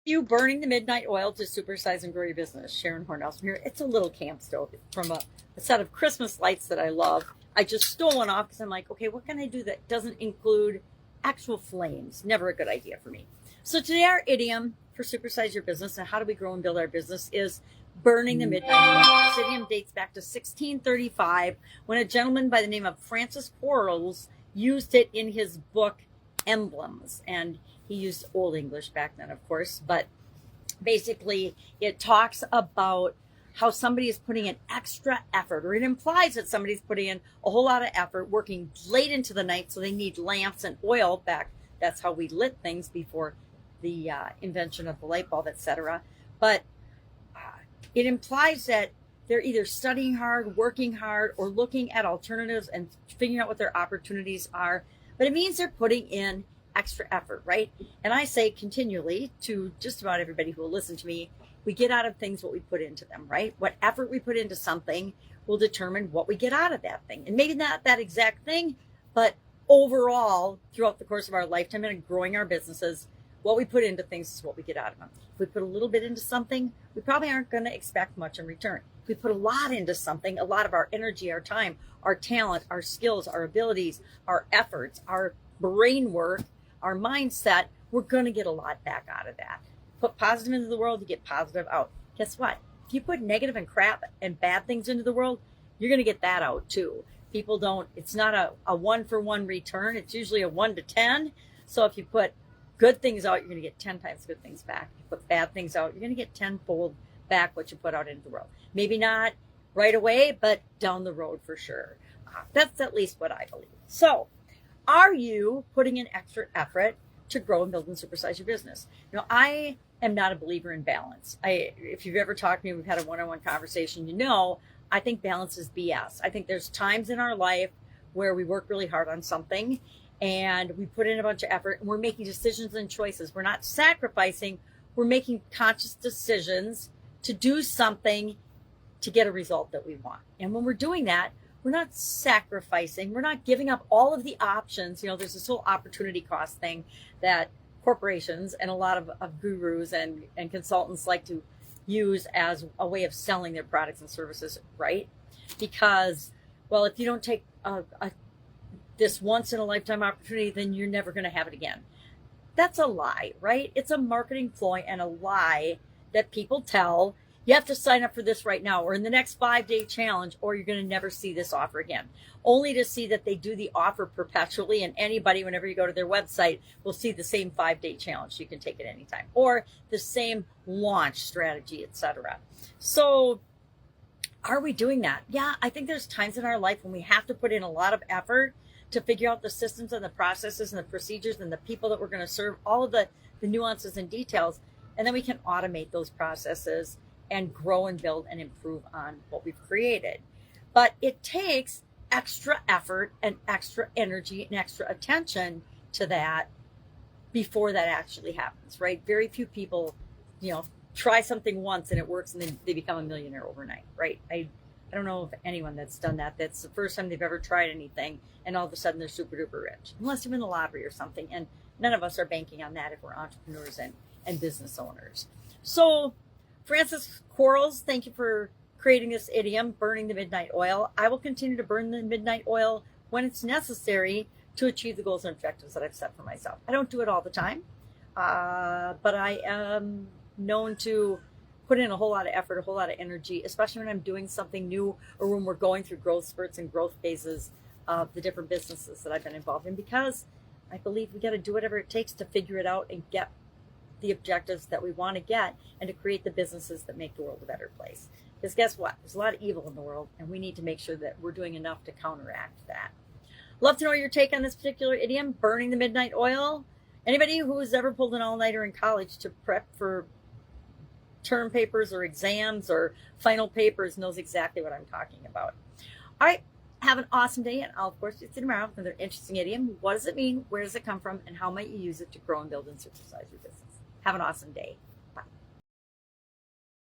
You burning the midnight oil to supersize and grow your business. Sharon Horne-Ellstrom here. It's a little camp stove from a set of Christmas lights that I love. I just stole one off because I'm like, okay, what can I do that doesn't include actual flames? Never a good idea for me. So today our idiom for supersize your business and how do we grow and build our business is burning the midnight oil. This idiom dates back to 1635 when a gentleman by the name of Francis Quarles used it in his book Emblems. And he used Old English back then, of course, but basically it talks about how somebody is putting in extra effort, or it implies that somebody's putting in a whole lot of effort, working late into the night, so they need lamps and oil back. That's how we lit things before the invention of the light bulb, etc. But it implies that they're either studying hard, working hard, or looking at alternatives and figuring out what their opportunities are. But it means they're putting in extra effort, right? And I say continually to just about everybody who will listen to me, we get out of things what we put into them, right? What effort we put into something will determine what we get out of that thing. And maybe not that exact thing, but overall, throughout the course of our lifetime and growing our businesses, what we put into things is what we get out of them. If we put a little bit into something, we probably aren't going to expect much in return. If we put a lot into something, a lot of our energy, our time, our talent, our skills, our abilities, our efforts, our brain work, our mindset, we're going to get a lot back out of that. Put positive into the world, you get positive out. Guess what? If you put negative and crap and bad things into the world, you're going to get that out too. People don't, it's not a 1-for-1 return. It's usually a 1 to 10. So if you put good things out, you're going to get 10 times good things back. If you put bad things out, you're going to get 10-fold back what you put out into the world. Maybe not right away, but down the road for sure. That's at least what I believe. So, are you putting in extra effort to grow and build and supersize your business? You know, I am not a believer in balance. If you've ever talked to me, we've had a one-on-one conversation, you know, I think balance is BS. I think there's times in our life where we work really hard on something and we put in a bunch of effort and we're making decisions and choices. We're not sacrificing. We're making conscious decisions to do something to get a result that we want. And when we're doing that, we're not sacrificing. We're not giving up all of the options. You know, there's this whole opportunity cost thing that corporations and a lot of gurus and consultants like to use as a way of selling their products and services, right? Because, well, if you don't take this once in a lifetime opportunity, then you're never going to have it again. That's a lie, right? It's a marketing ploy and a lie that people tell. You have to sign up for this right now or in the next 5-day challenge, or you're going to never see this offer again. Only to see that they do the offer perpetually, and anybody, whenever you go to their website, will see the same 5-day challenge. You can take it anytime, or the same launch strategy, etc. So are we doing that? Yeah, I think there's times in our life when we have to put in a lot of effort to figure out the systems and the processes and the procedures and the people that we're going to serve, all of the nuances and details, and then we can automate those processes and grow and build and improve on what we've created. But it takes extra effort and extra energy and extra attention to that before that actually happens, right? Very few people, you know, try something once and it works and then they become a millionaire overnight, right? I don't know of anyone that's done that. That's the first time they've ever tried anything and all of a sudden they're super duper rich, unless you win the lottery or something. And none of us are banking on that if we're entrepreneurs and business owners. So Francis Quarles, thank you for creating this idiom, burning the midnight oil. I will continue to burn the midnight oil when it's necessary to achieve the goals and objectives that I've set for myself. I don't do it all the time, but I am known to put in a whole lot of effort, a whole lot of energy, especially when I'm doing something new or when we're going through growth spurts and growth phases of the different businesses that I've been involved in, because I believe we got to do whatever it takes to figure it out and get the objectives that we want to get and to create the businesses that make the world a better place. Because guess what? There's a lot of evil in the world and we need to make sure that we're doing enough to counteract that. Love to know your take on this particular idiom, burning the midnight oil. Anybody who has ever pulled an all-nighter in college to prep for term papers or exams or final papers knows exactly what I'm talking about. All right. Have an awesome day, and I'll, of course, see you tomorrow with another interesting idiom. What does it mean? Where does it come from? And how might you use it to grow and build and supersize your business? Have an awesome day.